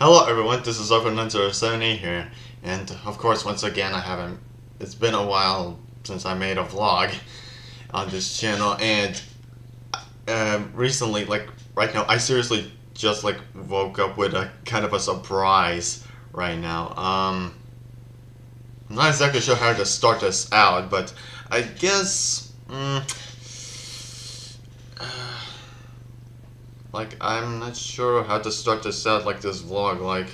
Hello everyone, this is Over907 here, and of course once again it's been a while since I made a vlog on this channel, and recently, like right now, I seriously just like woke up with a kind of a surprise right now. I'm not exactly sure how to start this out, but I guess, like I'm not sure how to start this out, like this vlog, like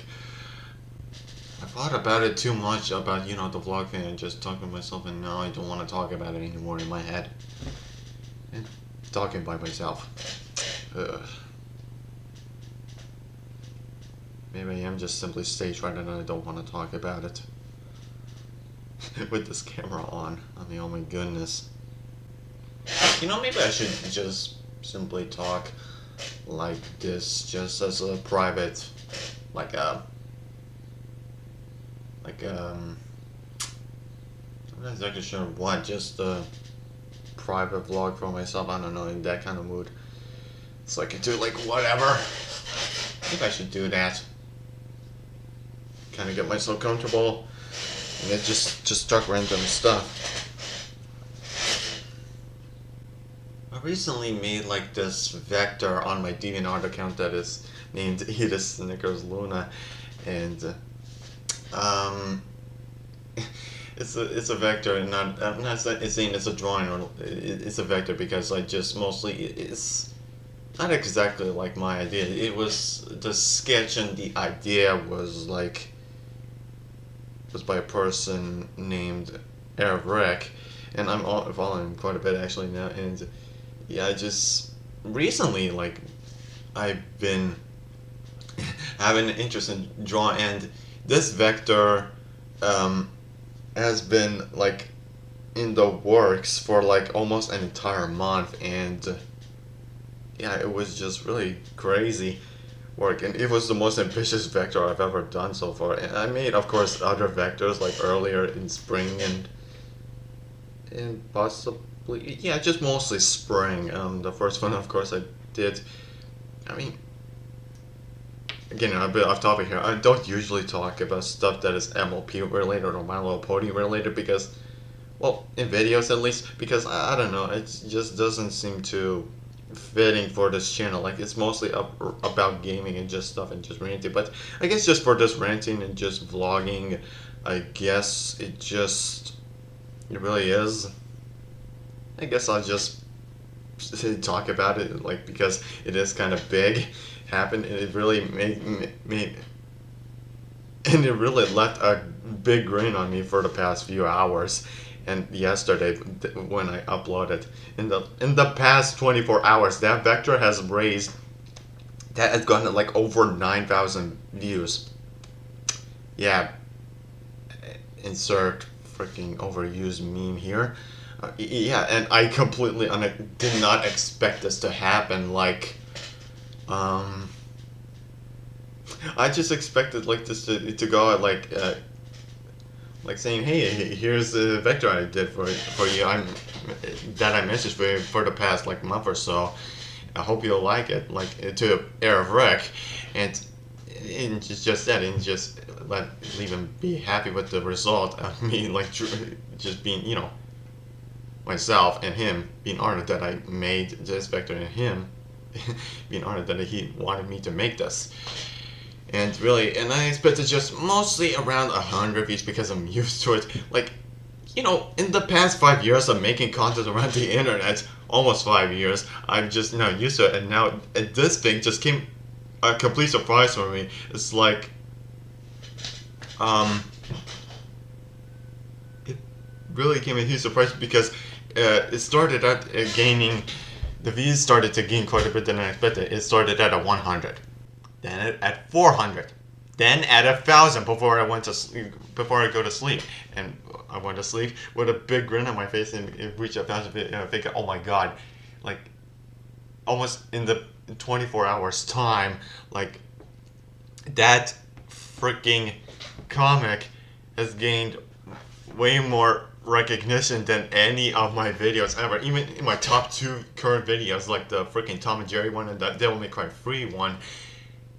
I thought about it too much about, the vlog thing and just talking to myself, and now I don't want to talk about it anymore in my head. And talking by myself. Ugh. Maybe I am just simply stage fright and I don't want to talk about it. With this camera on. I mean, oh my goodness. Maybe I should just simply talk like this, just as a private, I'm not exactly sure what, just a private vlog for myself, I don't know, in that kind of mood. So I can do like whatever. I think I should do that. Kind of get myself comfortable, and then just talk random stuff. I recently made like this vector on my DeviantArt account that is named Edith Snickers Luna, and it's a vector, and I'm not saying it's a drawing, or it's a vector, because I just mostly it's not exactly like my idea. It was the sketch, and the idea was by a person named Arab Rec, and I'm following him quite a bit actually now, and yeah, I just recently, like, I've been having an interest in drawing, and this vector has been like in the works for like almost an entire month, and yeah, it was just really crazy work, and it was the most ambitious vector I've ever done so far. And I made, of course, other vectors like earlier in spring, and possibly, yeah, just mostly spring. The first one, of course, I did. I mean, again, a bit off topic here. I don't usually talk about stuff that is MLP related or My Little Pony related, because, well, in videos at least, because I don't know, it just doesn't seem to fitting for this channel. Like, it's mostly about gaming and just stuff and just ranting. But I guess just for this ranting and just vlogging, I guess it really is. I guess I'll just talk about it, like, because it is kind of big, happened, and it really made and it really left a big grin on me for the past few hours. And yesterday, when I uploaded, in the past 24 hours, that vector has gotten like over 9,000 views. Yeah, insert freaking overused meme here. Yeah, and I completely did not expect this to happen. Like, I just expected like this to go at like saying, hey, here's the vector I did for you. That I messaged for you for the past like month or so. I hope you'll like it. Like, to Arab Rec, and just that, and just leave him be happy with the result of me, like, just being, myself, and him being honored that I made this vector, and him being honored that he wanted me to make this. And really, and I expected just mostly around 100 views, because I'm used to it. Like, in the past 5 years of making content around the internet, almost 5 years, I'm just now used to it. And now this thing just came a complete surprise for me. It's like, it really came a huge surprise, because it started at gaining, the views started to gain quite a bit than I expected. It started at 100. Then at 400, then at 1,000 before I go to sleep, and I went to sleep with a big grin on my face, and it reached 1,000, and I think, oh my god, like, almost in the 24 hours time, like, that freaking comic has gained way more recognition than any of my videos ever. Even in my top 2 current videos, like the freaking Tom and Jerry one and the Devil May Cry 3 one,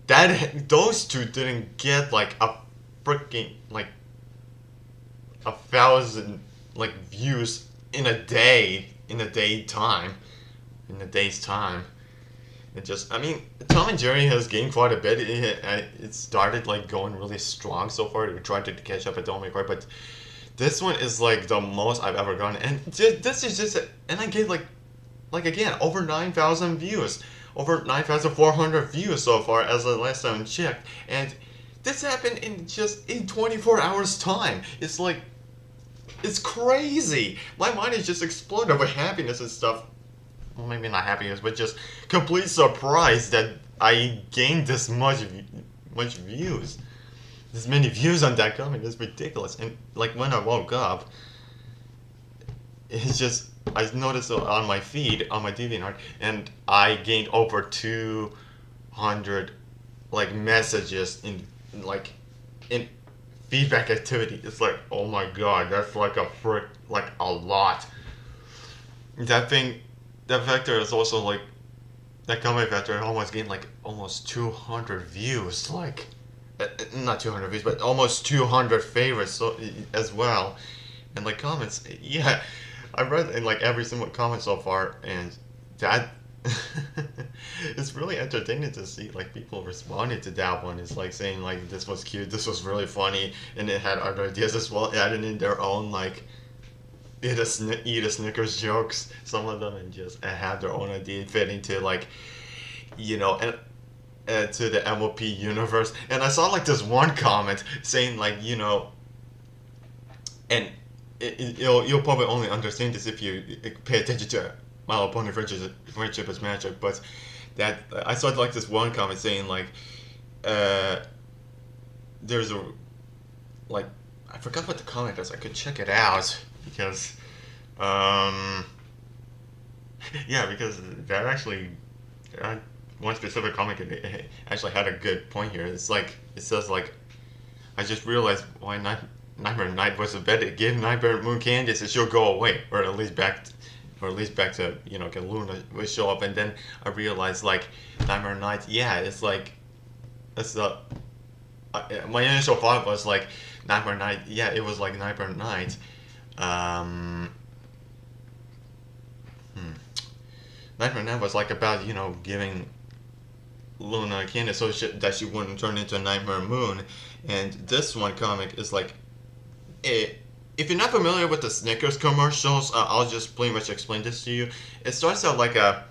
that those two didn't get like a freaking like 1,000 like views in a day in a day's time. It just, I mean, Tom and Jerry has gained quite a bit. It started like going really strong so far. We tried to catch up at Devil May Cry, but this one is like the most I've ever gotten, and this is just, and I get like again over 9,000 views, over 9,400 views so far as the last time I checked, and this happened in 24 hours time. It's like, it's crazy. My mind is just exploded with happiness and stuff. Well, maybe not happiness, but just complete surprise that I gained this much views. This many views on that comic is ridiculous. And like when I woke up, it's just, I noticed it on my feed, on my DeviantArt, and I gained over 200 like messages in feedback activity. It's like, oh my god, that's like a lot. That vector is also like, that comic vector almost gained like almost 200 views, like, not 200 views, but almost 200 favorites as well. And like comments, yeah, I read in like every single comment so far, and that, it's really entertaining to see like people responding to that one. It's like saying like, this was cute, this was really funny, and it had other ideas as well, adding in their own like, eat a Snickers jokes, some of them, and just have their own idea fit into like, you know, and to the MOP universe. And I saw like this one comment saying like, you know, and you'll probably only understand this if you pay attention to My Little Pony Friendship is Magic, but that I saw like this one comment saying like, there's a, like, I forgot what the comment is. I could check it out because, yeah, because that actually, one specific comment actually had a good point here. It's like, it says like, I just realized why Nightmare Night was a bed. Give Nightmare Moon candies and she'll go away, or at least back to, you know, Luna will show up. And then I realized like Nightmare Night, yeah, it's like, it's the, my initial thought was like Nightmare Night, yeah, it was like Nightmare Night. Nightmare Night was like about, you know, giving Luna a candy so that she wouldn't turn into a Nightmare Moon. And this one comic is like, if you're not familiar with the Snickers commercials, I'll just pretty much explain this to you. It starts out like a,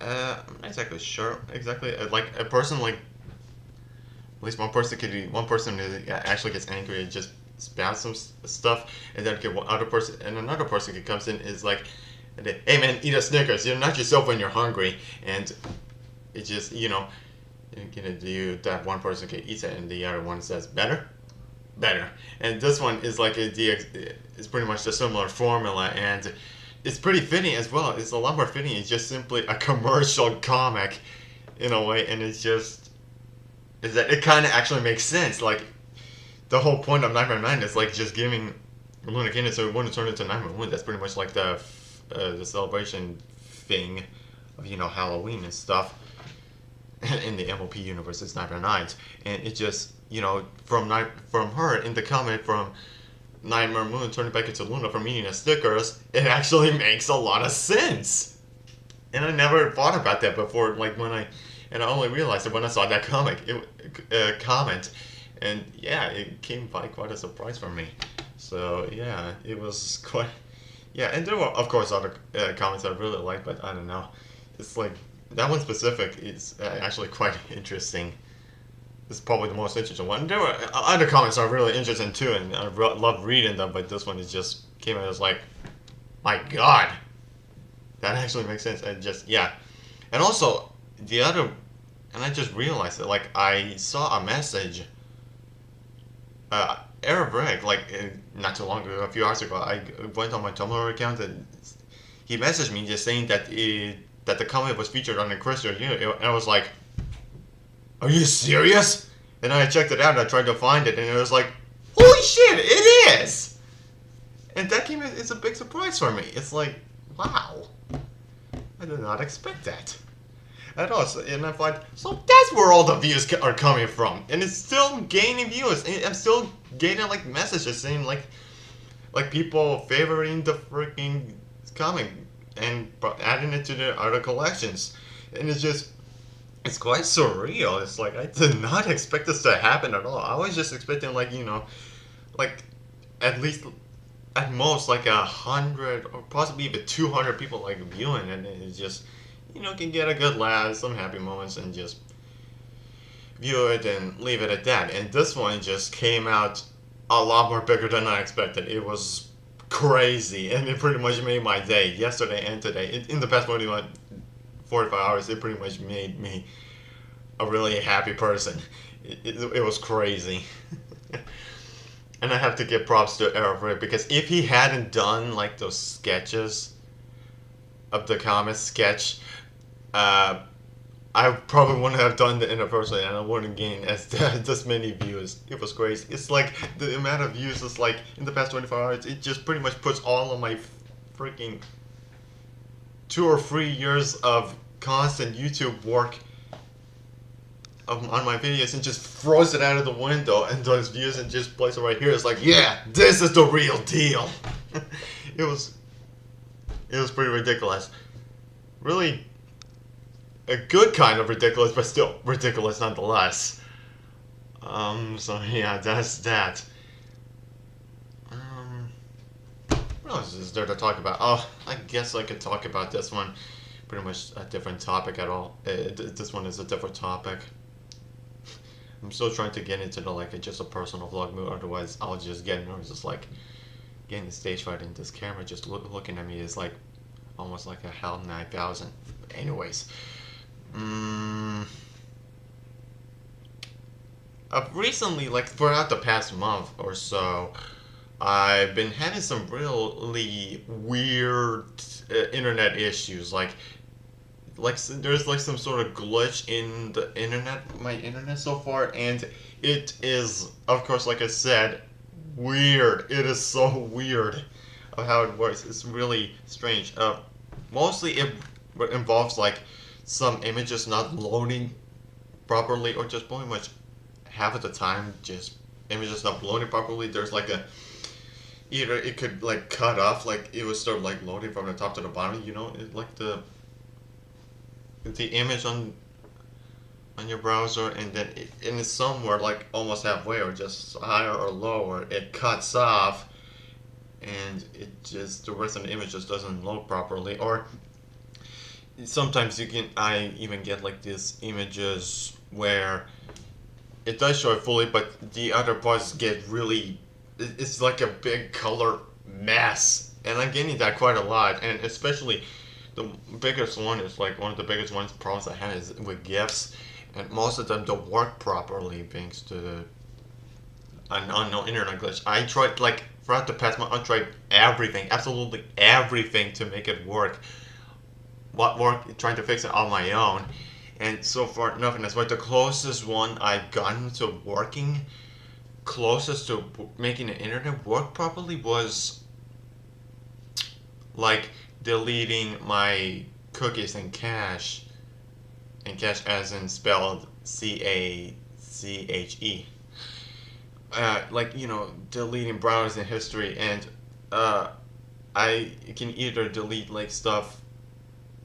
I'm not exactly sure, like a person like, at least one person actually gets angry and just spouts some stuff, and then another person comes in is like, hey man, eat a Snickers, you're not yourself when you're hungry, and it just, you know, that one person can eat it and the other one says better. And this one is like it's pretty much a similar formula, and it's pretty fitting as well. It's a lot more fitting. It's just simply a commercial comic in a way, and it's just, is that it kind of actually makes sense. Like, the whole point of Nightmare Night is like just giving Luna candy so it wouldn't turn into Nightmare Moon. That's pretty much like the celebration thing of, you know, Halloween and stuff. In the MOP universe, it's Nightmare Night, and it just, you know, from her in the comment from Nightmare Moon turning back into Luna from eating a Snickers, it actually makes a lot of sense. And I never thought about that before. Like I only realized it when I saw that comment, and yeah, it came by quite a surprise for me. So yeah, it was quite, yeah, and there were of course other comments I really liked, but I don't know, it's like, that one specific is actually quite interesting. It's probably the most interesting one. There were other comments are really interesting too, and I love reading them, but this one is just came out as like, my god, that actually makes sense. And just, yeah. And also, and I just realized that, like, I saw a message, Arab Reg, like, not too long ago, a few hours ago, I went on my Tumblr account, and he messaged me just saying that the comic was featured on the Christian Unit, and I was like, are you serious? And I checked it out and I tried to find it, and it was like, holy shit, it is! And that came as a big surprise for me. It's like, wow, I did not expect that. at all. And I thought, so that's where all the views are coming from, and it's still gaining views. And I'm still getting like messages saying like people favoring the freaking comic and adding it to their other collections, and it's quite surreal. It's like I did not expect this to happen at all. I was just expecting like like at least at most like 100 or possibly even 200 people like viewing, and it just can get a good laugh, some happy moments, and just view it and leave it at that. And this one just came out a lot more bigger than I expected. It was crazy, and it pretty much made my day yesterday and today. In the past 45 hours, it pretty much made me a really happy person. It was crazy. And I have to give props to Eric because if he hadn't done like those sketches of the comic sketch, I probably wouldn't have done the anniversary and I wouldn't gain this many views. It was crazy. It's like the amount of views is like in the past 24 hours, it just pretty much puts all of my freaking 2 or 3 years of constant YouTube work on my videos and just throws it out of the window and those views and just places it right here. It's like, yeah, this is the real deal. it was pretty ridiculous. Really a good kind of ridiculous, but still ridiculous nonetheless. So yeah, that's that. What else is there to talk about? Oh, I guess I could talk about this one. Pretty much a different topic at all. This one is a different topic. I'm still trying to get into the just a personal vlog mood. Otherwise, I'll just get nervous. Just like getting the stage fright, and this camera just looking at me is like almost like a HAL 9000. Anyways, I've recently, like throughout the past month or so, I've been having some really weird internet issues. There's like some sort of glitch in the internet, my internet so far, and it is, of course, like I said, weird. It is so weird of how it works. It's really strange. Mostly it involves like some images not loading properly, or just pretty much half of the time just images not loading properly. There's like either it could like cut off, like it would start like loading from the top to the bottom, like the image on your browser, and then it's somewhere like almost halfway or just higher or lower, it cuts off, and it just the rest of the image just doesn't load properly. Or sometimes I even get like these images where it does show it fully, but the other parts get really, it's like a big color mess, and I'm getting that quite a lot. And especially the biggest one is like one of the biggest problems I have is with GIFs, and most of them don't work properly thanks to an unknown internet glitch. I tried like throughout the past month, I tried everything, absolutely everything to make it work. Trying to fix it on my own, and so far nothing. That's why the closest one I've gotten to working, closest to making the internet work properly, was like deleting my cookies and cache as in spelled CACHE. Deleting browsing history, and I can either delete like stuff.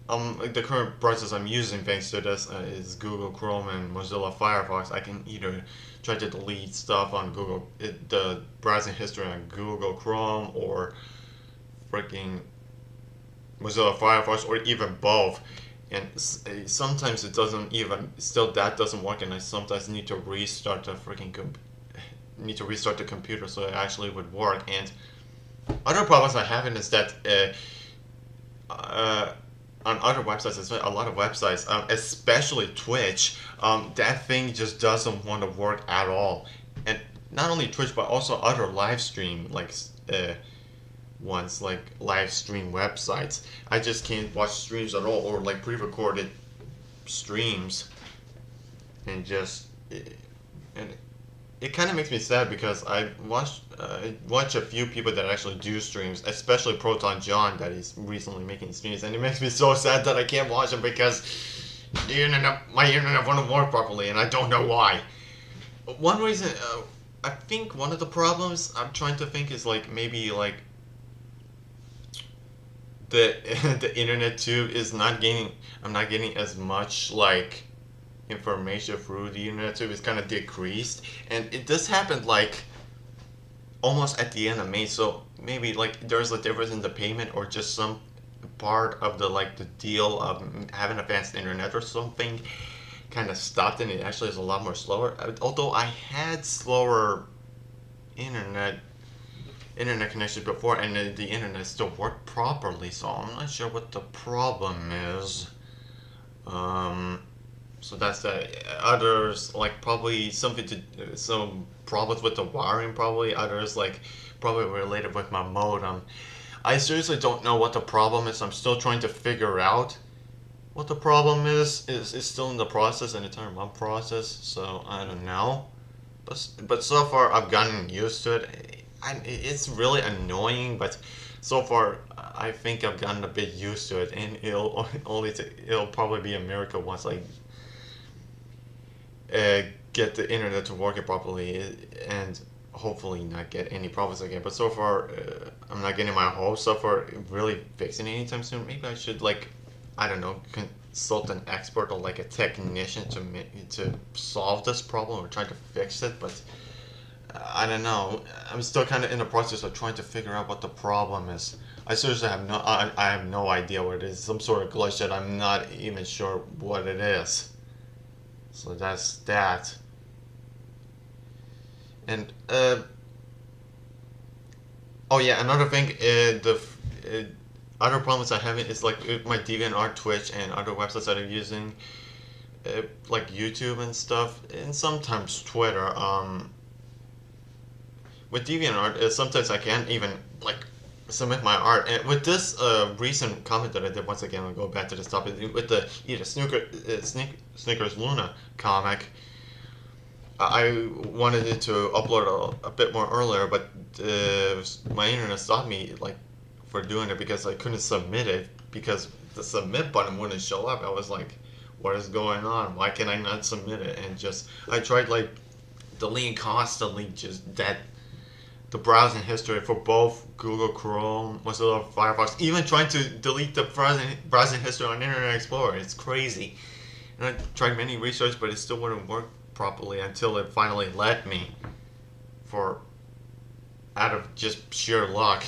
The current browsers I'm using thanks to this is Google Chrome and Mozilla Firefox. I can either try to delete stuff on the browsing history on Google Chrome or freaking Mozilla Firefox, or even both. And sometimes it doesn't even, still that doesn't work, and I sometimes need to restart the computer so it actually would work. And other problems I'm having is that on other websites, a lot of websites, especially Twitch, that thing just doesn't want to work at all. And not only Twitch, but also other live stream ones, like live stream websites. I just can't watch streams at all, or like pre-recorded streams, and it kind of makes me sad because I watch a few people that actually do streams, especially Proton John, that is recently making streams, and it makes me so sad that I can't watch him because My internet won't work properly, and I don't know why. One reason, I think one of the problems I'm trying to think is like maybe like the the internet too is not getting. I'm not getting as much like information through the internet too. It's kind of decreased, and it does happen like almost at the end of May. So maybe like there's a difference in the payment or just some part of the like the deal of having advanced internet or something kind of stopped and it actually is a lot more slower. Although I had slower internet internet connection before and the internet still worked properly, so I'm not sure what the problem is. Um, so that's that. Others like probably something to some problems with the wiring. Probably others like probably related with my modem. I seriously don't know what the problem is. I'm still trying to figure out what the problem is. Is still in the process and it's a month process, so I don't know. But so far I've gotten used to it. It's really annoying, but so far I think I've gotten a bit used to it, and it'll probably be a miracle once I uh, get the internet to work it properly and hopefully not get any problems again. But so far I'm not getting my hopes up for really fixing it anytime soon. Maybe I should like I don't know consult an expert or like a technician to solve this problem or try to fix it, but I don't know. I'm still kind of in the process of trying to figure out what the problem is. I seriously have I have no idea what it is. Some sort of glitch that I'm not even sure what it is. So that's that. And oh yeah, another thing. The other problems I have is like with my DeviantArt, Twitch, and other websites that I'm using, like YouTube and stuff, and sometimes Twitter. With DeviantArt, sometimes I can't even like submit my art. And with this recent comment that I did, once again, I'll go back to this topic with the either Snickers Luna comic. I wanted it to upload a bit more earlier, but my internet stopped me like for doing it because I couldn't submit it because the submit button wouldn't show up. I was like, "What is going on? Why can I not submit it?" And just I tried like deleting constantly just that the browsing history for both Google Chrome, Mozilla Firefox, even trying to delete the browsing history on Internet Explorer. It's crazy. And I tried many research, but it still wouldn't work properly until it finally let me for out of just sheer luck.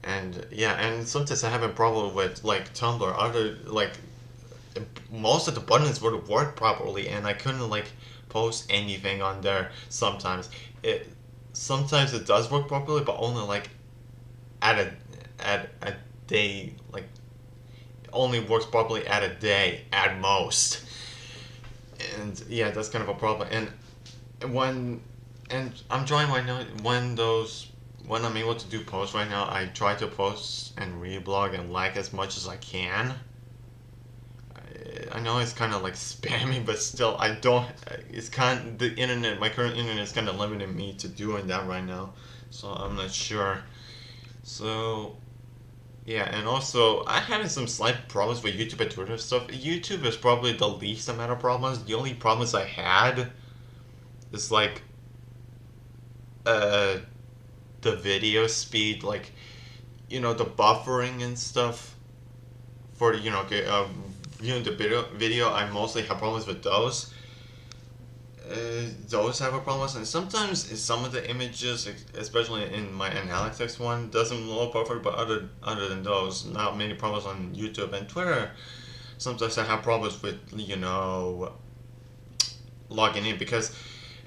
And yeah, and sometimes I have a problem with like Tumblr. Other like most of the buttons would work properly, and I couldn't like post anything on there. Sometimes it does work properly, but only like at a day like it only works properly at a day at most. And yeah, that's kind of a problem. When and I'm trying right now when I'm able to do posts right now, I try to post and reblog and like as much as I can. I know it's kind of like spammy, but still, I don't. It's kind of, the internet. My current internet is kind of limiting me to doing that right now, so I'm not sure. So yeah, and also I having some slight problems with YouTube and Twitter stuff. YouTube is probably the least amount of problems. The only problems I had is like uh the video speed, like the buffering and stuff for viewing the video. I mostly have problems with those. Those have a problem, and sometimes some of the images, especially in my analytics one, doesn't load perfect. But other than those, not many problems on YouTube and Twitter. Sometimes I have problems with logging in because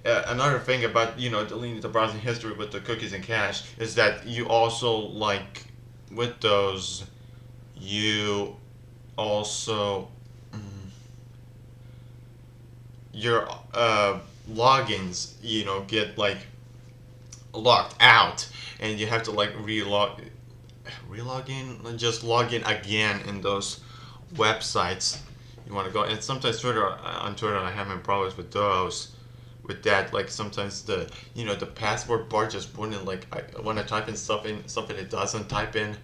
another thing about deleting the browsing history with the cookies and cache is that you also like with those you also your logins get like locked out and you have to like relog in and just log in again in those websites you want to go. And sometimes on Twitter I have problems with those with that. Like sometimes the password bar just wouldn't like when I type in stuff in something it doesn't type in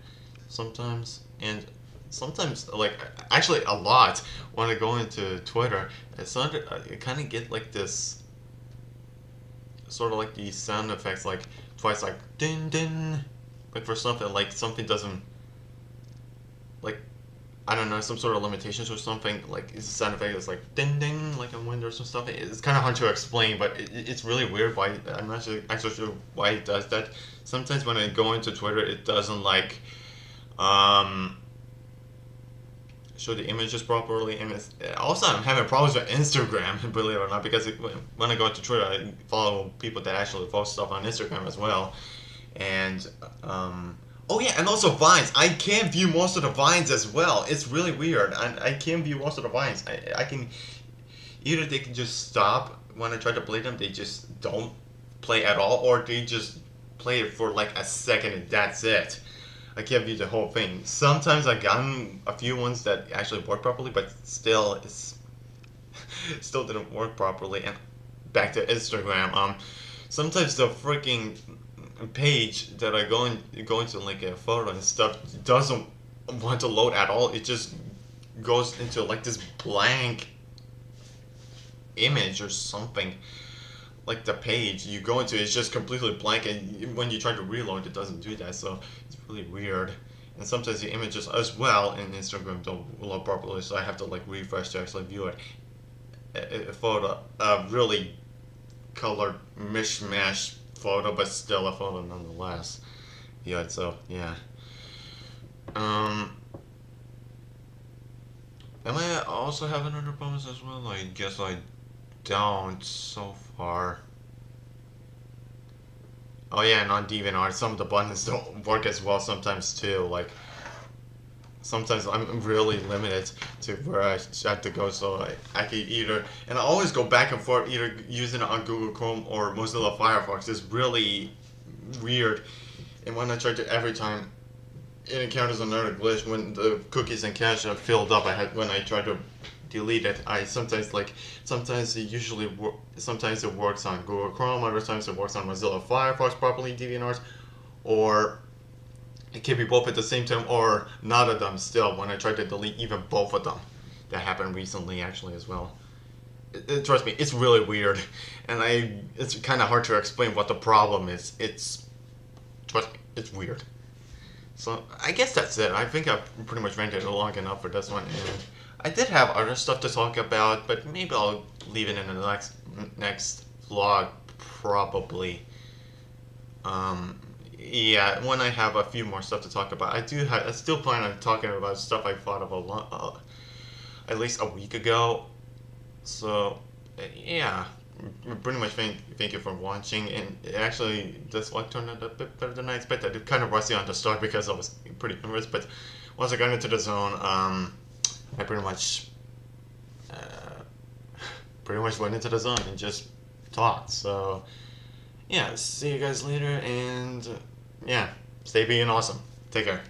sometimes. And sometimes, like, actually a lot, when I go into Twitter, I kind of get like this sort of like these sound effects, like twice, like din din, like for something, like something doesn't, like, I don't know, some sort of limitations or something. Like it's a sound effect that's like ding ding, like on Windows or stuff. It's kind of hard to explain, but it's really weird. Why I'm not actually sure why it does that. Sometimes when I go into Twitter, it doesn't like um, show the images properly, and also I'm having problems with Instagram, believe it or not, because when I go into Twitter, I follow people that actually post stuff on Instagram as well, and oh yeah, and also Vines. I can't view most of the Vines as well. It's really weird. I can't view most of the Vines. I can either they can just stop when I try to play them. They just don't play at all, or they just play it for like a second and that's it. I can't view the whole thing. Sometimes I've gotten a few ones that actually work properly, but still, still didn't work properly. And back to Instagram. Sometimes the freaking page that I go into like a photo and stuff doesn't want to load at all. It just goes into like this blank image or something. Like the page you go into is just completely blank, and when you try to reload, it doesn't do that. So it's really weird. And sometimes the images as well in Instagram don't load properly, so I have to like refresh to actually view it. A photo, a really colored mishmash photo, but still a photo nonetheless. Yeah, so yeah. Um, am I also having other problems as well? I guess I don't so far. Oh yeah, and on DeviantArt, some of the buttons don't work as well sometimes too. Like sometimes I'm really limited to where I have to go, so I can either, and I always go back and forth either using it on Google Chrome or Mozilla Firefox. It's really weird, and when I try to every time it encounters another glitch when the cookies and cache are filled up. I had when I try to delete it. I sometimes like sometimes it usually sometimes it works on Google Chrome. Other times it works on Mozilla Firefox properly, DeviantArt, or it can be both at the same time or none of them. Still, when I try to delete even both of them, that happened recently actually as well. Trust me, it's really weird, and it's kind of hard to explain what the problem is. Trust me, it's weird. So I guess that's it. I think I've pretty much ranted long enough for this one, and I did have other stuff to talk about, but maybe I'll leave it in the next vlog, probably. Yeah, when I have a few more stuff to talk about, I still plan on talking about stuff I thought of at least a week ago. So yeah, pretty much thank you for watching, and actually this vlog turned out a bit better than I expected. It kind of rusty on the start because I was pretty nervous, but once I got into the zone, I pretty much went into the zone and just talked. So yeah, see you guys later, and yeah, stay being awesome. Take care.